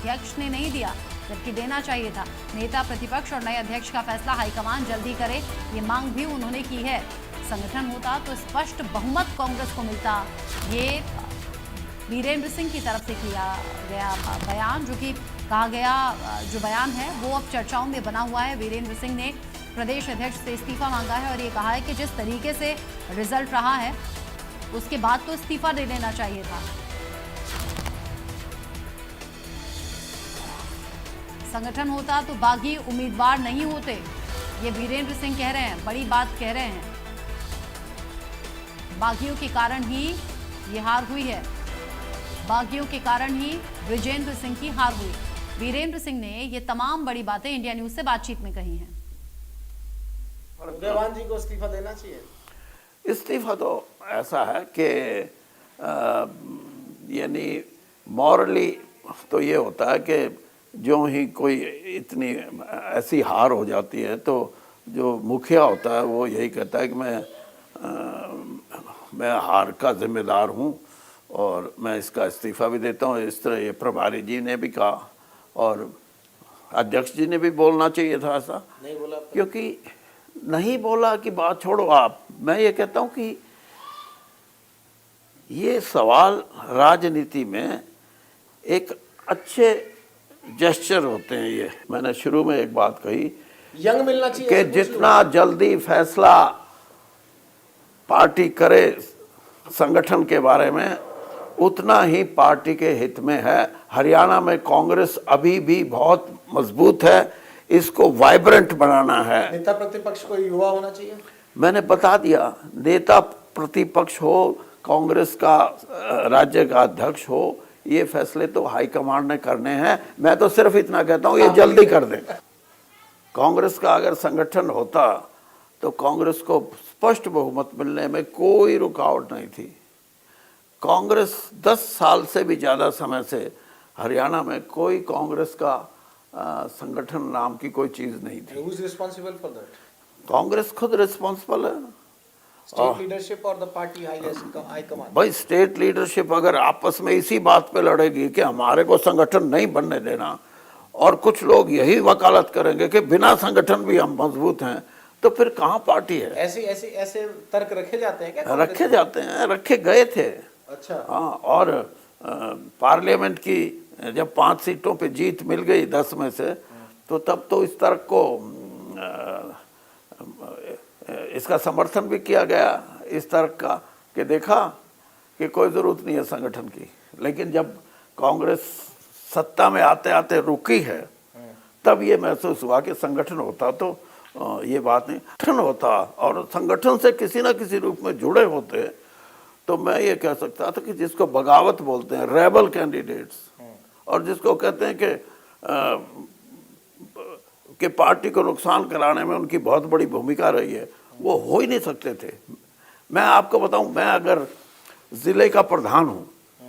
अध्यक्ष ने नहीं दिया, जबकि देना चाहिए था। नेता प्रतिपक्ष और नए अध्यक्ष का फैसला हाईकमान जल्दी करे, ये मांग भी उन्होंने की है। संगठन होता तो स्पष्ट बहुमत कांग्रेस को मिलता, ये वीरेंद्र सिंह की तरफ से किया गया बयान, जो कि कहा गया जो बयान है वो अब चर्चाओं में बना हुआ है। वीरेंद्र सिंह ने प्रदेश अध्यक्ष से इस्तीफा मांगा है और ये कहा है कि जिस तरीके से रिजल्ट रहा है उसके बाद तो इस्तीफा दे देना चाहिए था। संगठन होता तो बागी उम्मीदवार नहीं होते, ये वीरेंद्र सिंह कह रहे हैं, बड़ी बात कह रहे हैं। बागियों के कारण ही ये हार हुई है, बागियों के कारण ही विजेंद्र सिंह की हार हुई। वीरेंद्र सिंह ने ये तमाम बड़ी बातें इंडिया न्यूज से बातचीत में कही हैं। उदयवान जी को इस्तीफा देना चाहिए। इस्तीफा तो ऐसा है कि यानी मॉरली तो ये होता है कि जो ही कोई इतनी ऐसी हार हो जाती है तो जो मुखिया होता है वो यही कहता है कि मैं हार का जिम्मेदार हूँ और मैं इसका इस्तीफा भी देता हूँ। इस तरह ये प्रभारी जी ने भी कहा और अध्यक्ष जी ने भी बोलना चाहिए था, ऐसा नहीं बोला। क्योंकि नहीं बोला कि बात छोड़ो आप, मैं ये कहता हूँ कि ये सवाल राजनीति में एक अच्छे जेस्चर होते हैं। ये मैंने शुरू में एक बात कही, यंग मिलना चाहिए कि जितना जल्दी फैसला पार्टी करे संगठन के बारे में उतना ही पार्टी के हित में है। हरियाणा में कांग्रेस अभी भी बहुत मजबूत है, इसको वाइब्रेंट बनाना है। नेता प्रतिपक्ष को युवा होना चाहिए। मैंने बता दिया, नेता प्रतिपक्ष हो, कांग्रेस का राज्य का अध्यक्ष हो, ये फैसले तो हाईकमांड ने करने हैं। मैं तो सिर्फ इतना कहता हूँ ये जल्दी कर दें। कांग्रेस का अगर संगठन होता तो कांग्रेस को स्पष्ट बहुमत मिलने में कोई रुकावट नहीं थी। कांग्रेस 10 साल से भी ज़्यादा समय से हरियाणा में कोई कांग्रेस का संगठन नाम की कोई चीज़ नहीं थी। Who is responsible for that? Congress खुद रिस्पॉन्सिबल है। State leadership or the party high command? भाई स्टेट लीडरशिप अगर आपस में इसी बात पे लड़ेगी कि हमारे को संगठन नहीं बनने देना और कुछ लोग यही वकालत करेंगे कि बिना संगठन भी हम मजबूत हैं, तो फिर कहाँ पार्टी है? ऐसे तर्क रखे जाते हैं क्या? रखे जाते हैं, रखे गए थे। अच्छा। हाँ, और पार्लियामेंट की जब 5 सीटों पे जीत मिल गई 10 में से, तो तब तो इस तर्क को इसका समर्थन भी किया गया, इस तर्क का कि देखा कि कोई ज़रूरत नहीं है संगठन की। लेकिन जब कांग्रेस सत्ता में आते आते रुकी है, तब ये महसूस हुआ कि संगठन होता तो ये बात नहीं, संगठन होता और संगठन से किसी ना किसी रूप में जुड़े होते तो मैं ये कह सकता था कि जिसको बगावत बोलते हैं, रेबल कैंडिडेट्स, और जिसको कहते हैं कि पार्टी को नुकसान कराने में उनकी बहुत बड़ी भूमिका रही है, वो हो ही नहीं सकते थे। मैं आपको बताऊं, मैं अगर ज़िले का प्रधान हूं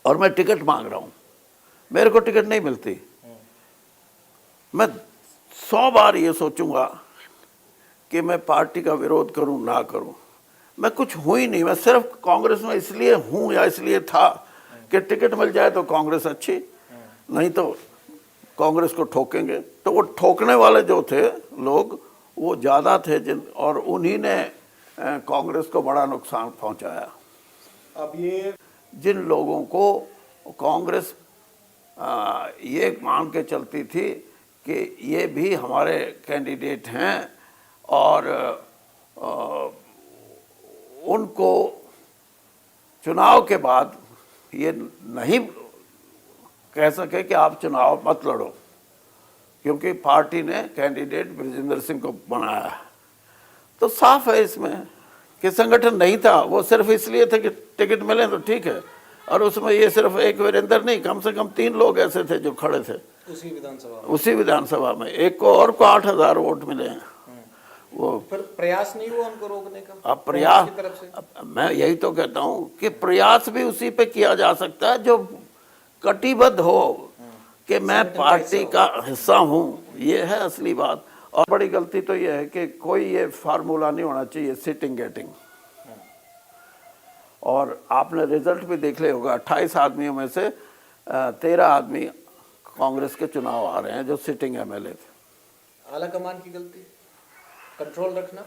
और मैं टिकट मांग रहा हूं, मेरे को टिकट नहीं मिलती, मैं 100 बार ये सोचूंगा कि मैं पार्टी का विरोध करूं ना करूं। मैं कुछ हूँ ही नहीं, मैं सिर्फ कांग्रेस में इसलिए हूँ या इसलिए था कि टिकट मिल जाए तो कांग्रेस अच्छी, नहीं तो कांग्रेस को ठोकेंगे। तो वो ठोकने वाले जो थे लोग वो ज़्यादा थे और उन्हीं ने कांग्रेस को बड़ा नुकसान पहुंचाया। अब ये जिन लोगों को कांग्रेस ये मान के चलती थी कि ये भी हमारे कैंडिडेट हैं और उनको चुनाव के बाद ये नहीं कह सके कि आप चुनाव मत लड़ो, क्योंकि पार्टी ने कैंडिडेट ब्रिजेंद्र सिंह को बनाया है। तो साफ है इसमें कि संगठन नहीं था, वो सिर्फ इसलिए थे कि टिकट मिले तो ठीक है। और उसमें ये सिर्फ एक वीरेंद्र नहीं, कम से कम 3 लोग ऐसे थे जो खड़े थे उसी विधानसभा में। एक को और को 8000 वोट मिले हैं। वो फिर प्रयास नहीं हुआ उनको रोकने का? अब प्रयास, मैं यही तो कहता हूँ कि प्रयास भी उसी पे किया जा सकता है जो कटिबद्ध हो कि मैं पार्टी का हिस्सा हूँ, ये है असली बात। और बड़ी गलती तो ये है कि कोई ये फार्मूला नहीं होना चाहिए सिटिंग गेटिंग। और आपने रिजल्ट भी देख लिया होगा, 28 आदमियों में से 13 आदमी कांग्रेस के चुनाव आ रहे हैं जो सिटिंग एमएलए थे। आला कमान की गलती, कंट्रोल रखना।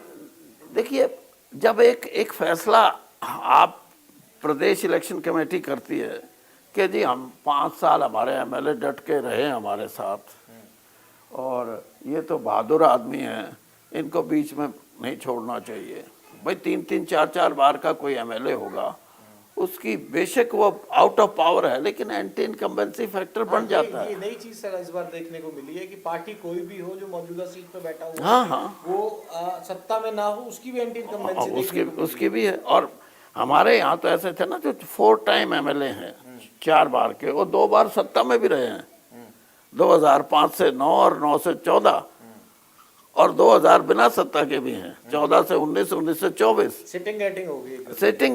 देखिए, जब एक फैसला आप प्रदेश इलेक्शन कमेटी करती है कि जी हम 5 साल हमारे एमएलए डट के रहे हमारे साथ और ये तो बहादुर आदमी हैं, इनको बीच में नहीं छोड़ना चाहिए। भाई 3-3, 4-4 बार का कोई एमएलए होगा, उसकी बेशक वो आउट ऑफ पावर है, लेकिन एंटी इनकम्बेंसी फैक्टर बन जाता है। ये नई चीज सर इस बार देखने को मिली है कि पार्टी कोई भी हो जो मौजूदा सीट पे बैठा हुआ हाँ हाँ, वो सत्ता में ना हो, उसकी भी एंटी इनकम्बेंसी उसकी भी है। और हमारे यहाँ तो ऐसे थे ना जो 4 टाइम एमएलए हैं, 4 बार के, वो 2 बार सत्ता में भी रहे हैं, 2005 से 9 और 9 से 14, और 2000 बिना सत्ता के भी हैं, 14 से 19, 19 से 24। सिटिंग गेटिंग होगी। सिटिंग